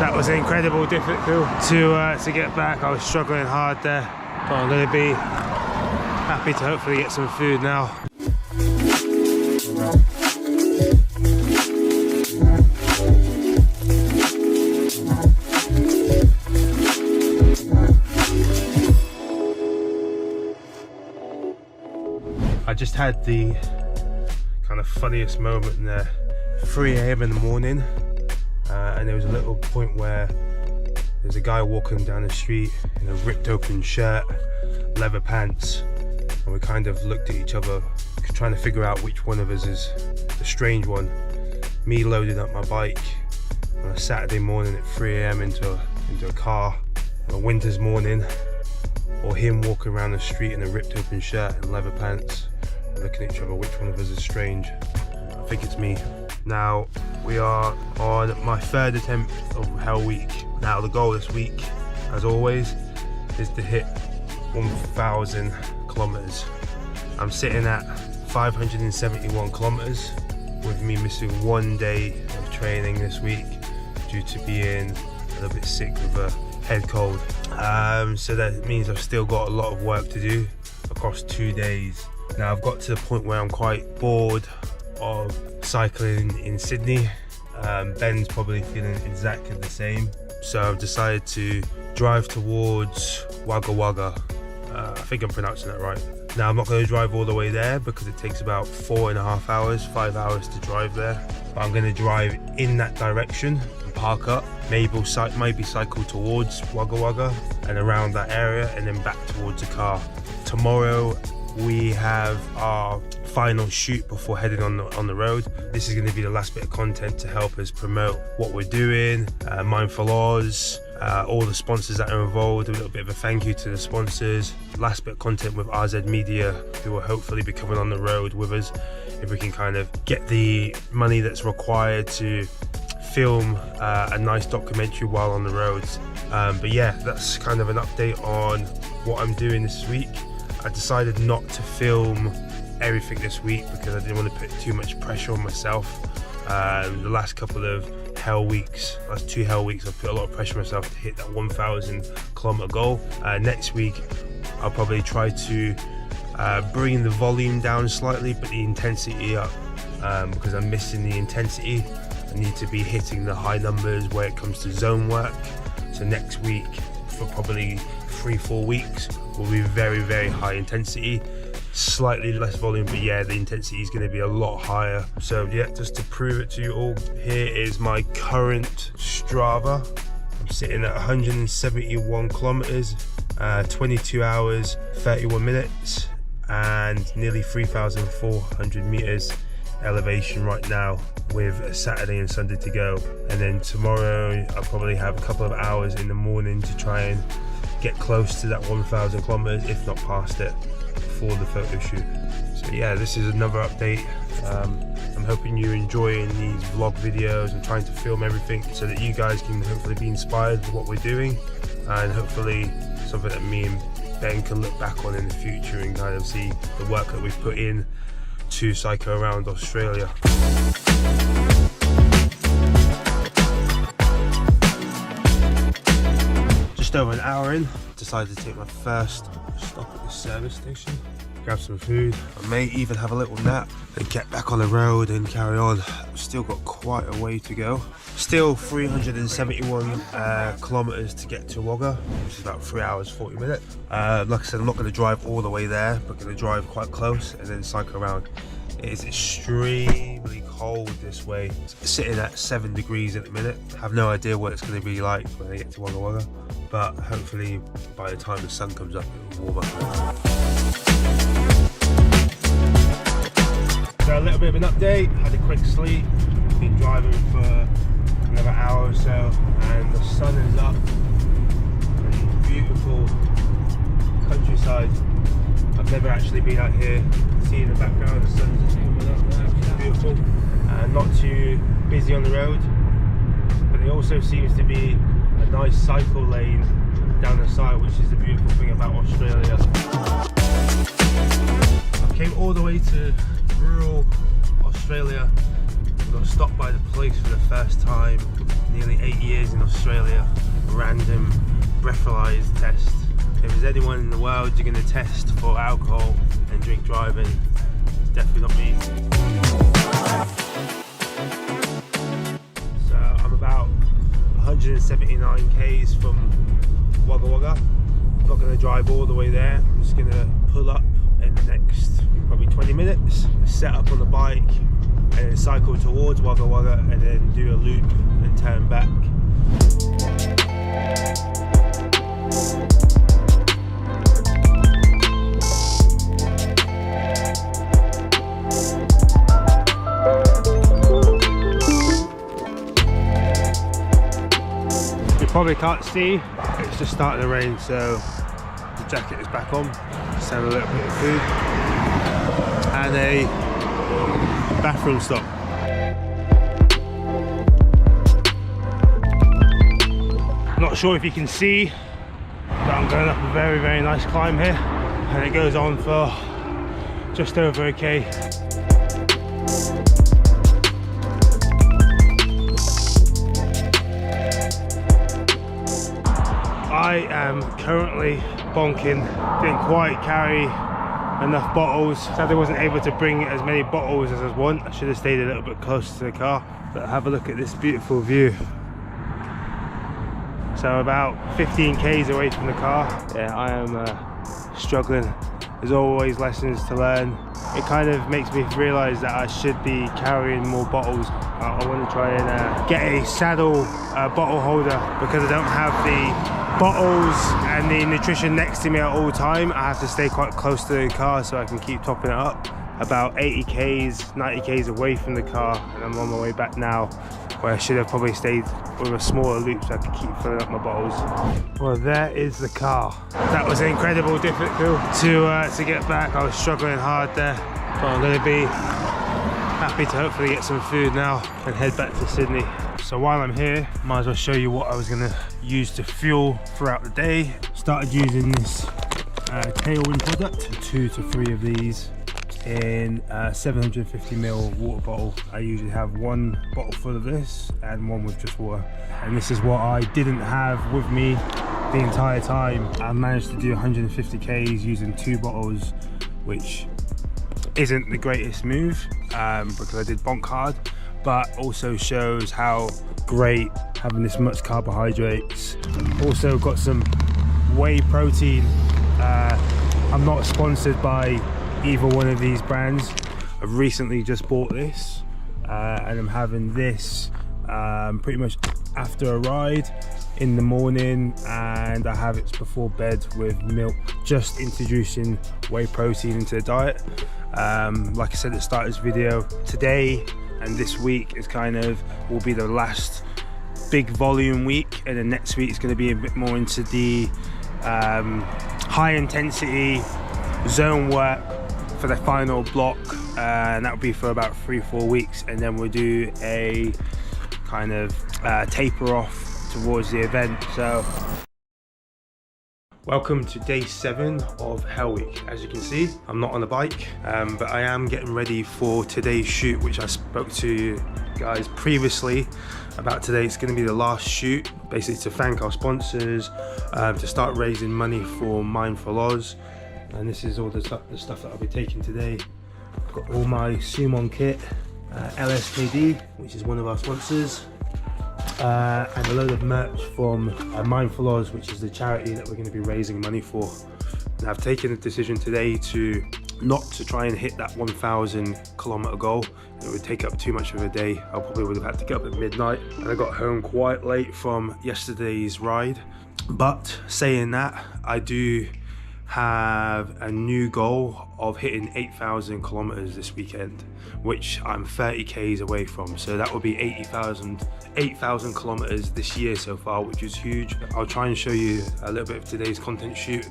That was incredible, difficult to get back. I was struggling hard there, but I'm going to be happy to hopefully get some food now. I just had the kind of funniest moment in there. 3 AM in the morning, and there was a little point where there's a guy walking down the street in a ripped open shirt, leather pants, and we kind of looked at each other trying to figure out which one of us is the strange one. Me loading up my bike on a Saturday morning at 3 AM into a car on a winter's morning, or him walking around the street in a ripped open shirt and leather pants, looking at each other, which one of us is strange. I think it's me. Now we are on my 3rd attempt of Hell Week. Now the goal this week, as always, is to hit 1,000 kilometers. I'm sitting at 571 kilometers with me missing 1 day of training this week due to being a little bit sick with a head cold. So that means I've still got a lot of work to do across 2 days. Now I've got to the point where I'm quite bored of cycling in Sydney. Ben's probably feeling exactly the same. So I've decided to drive towards Wagga Wagga. I think I'm pronouncing that right. Now I'm not going to drive all the way there because it takes about 4.5 hours, 5 hours to drive there. But I'm going to drive in that direction and park up. Maybe cycle towards Wagga Wagga and around that area and then back towards the car. Tomorrow we have our final shoot before heading on the road. This is going to be the last bit of content to help us promote what we're doing, Mindful Oz, all the sponsors that are involved. A little bit of a thank you to the sponsors. Last bit of content with RZ Media, who will hopefully be coming on the road with us if we can kind of get the money that's required to film a nice documentary while on the roads. But yeah, that's kind of an update on what I'm doing this week. I decided not to film everything this week because I didn't want to put too much pressure on myself. The last couple of Hell Weeks, last 2 Hell Weeks, I've put a lot of pressure on myself to hit that 1,000 kilometer goal. Next week, I'll probably try to bring the volume down slightly, but the intensity up, because I'm missing the intensity. I need to be hitting the high numbers where it comes to zone work. So next week, for probably 3-4 weeks, will be very, very high intensity, slightly less volume, but yeah, the intensity is going to be a lot higher. So yeah, just to prove it to you all, here is my current Strava. I'm sitting at 171 kilometers, 22 hours, 31 minutes, and nearly 3,400 meters elevation right now, with a Saturday and Sunday to go. And then tomorrow I'll probably have a couple of hours in the morning to try and get close to that 1,000 kilometers, if not past it, for the photo shoot. So yeah, this is another update. I'm hoping you're enjoying these vlog videos and trying to film everything so that you guys can hopefully be inspired with what we're doing, and hopefully something that me and Ben can look back on in the future and kind of see the work that we've put in to cycle around Australia. Just over an hour in, decided to take my first stop at the service station, grab some food. I may even have a little nap and get back on the road and carry on. I've still got quite a way to go. Still 371 kilometers to get to Wagga, which is about 3 hours 40 minutes. Like I said, I'm not going to drive all the way there, but going to drive quite close and then cycle around. It is extremely cold this way. It's sitting at 7 degrees at the minute. I have no idea what it's going to be like when I get to Wagga Wagga, but hopefully by the time the sun comes up it will warm up. So a little bit of an update, had a quick sleep, been driving for another hour or so, and the sun is up, and beautiful countryside. I've never actually been out here. See in the background, the sun's coming up there, which is beautiful. Not too busy on the road, but there also seems to be a nice cycle lane down the side, which is the beautiful thing about Australia. I came all the way to rural Australia Got stopped by the police for the first time, nearly 8 years in Australia. Random breathalyzer test. If there's anyone in the world you're going to test for alcohol and drink driving, it's definitely not me. So I'm about 179 k's from Wagga Wagga. I'm not going to drive all the way there. I'm just going to pull up in the next probably 20 minutes, set up on the bike, and then cycle towards Wagga Wagga, and then do a loop and turn back. You probably can't see, it's just starting to rain, so the jacket is back on. Just have a little bit of food and a bathroom stop. Not sure if you can see, but I'm going up a very, very nice climb here, and it goes on for just over a K. I am currently bonking, didn't quite carry enough bottles. Sadly I wasn't able to bring as many bottles as I want. I should have stayed a little bit closer to the car. But have a look at this beautiful view. So about 15 k's away from the car. Yeah, I am struggling. There's always lessons to learn. It kind of makes me realise that I should be carrying more bottles. I want to try and get a saddle bottle holder, because I don't have the bottles and the nutrition next to me at all time. I have to stay quite close to the car so I can keep topping it up. About 80 k's, 90 k's away from the car, and I'm on my way back now, where I should have probably stayed with a smaller loop so I could keep filling up my bottles. Well, there is the car. That was incredible, difficult to get back. I was struggling hard there, but I'm going to be happy to hopefully get some food now and head back to Sydney. So while I'm here, might as well show you what I was going to use to fuel throughout the day. Started using this Tailwind product, 2 to 3 of these in a 750ml water bottle. I usually have one bottle full of this and one with just water, and this is what I didn't have with me the entire time. I managed to do 150 k's using 2 bottles, which isn't the greatest move because I did bonk hard, but also shows how great having this much carbohydrates. Also got some whey protein. I'm not sponsored by either one of these brands. I've recently just bought this and I'm having this pretty much after a ride in the morning, and I have it before bed with milk. Just introducing whey protein into the diet. Like I said at the start of this video, today and this week is will be the last big volume week, and then next week is going to be a bit more into the high intensity zone work for the final block, and that will be for about 3-4 weeks, and then we'll do a taper off towards the event. So welcome to day 7 of Hell Week. As you can see, I'm not on a bike, but I am getting ready for today's shoot, which I spoke to you guys previously about. Today it's going to be the last shoot, basically to thank our sponsors, to start raising money for Mindful Oz, and this is all the stuff that I'll be taking today. I've got all my Summon kit, LSKD, which is one of our sponsors, and a load of merch from Mindful Oz, which is the charity that we're going to be raising money for. And I've taken a decision today to not to try and hit that 1,000 kilometer goal. It would take up too much of a day. I probably would have had to get up at midnight, and I got home quite late from yesterday's ride. But saying that, I do have a new goal of hitting 8,000 kilometers this weekend, which I'm 30 k's away from. So that will be 8,000 kilometers this year so far, which is huge. I'll try and show you a little bit of today's content shoot.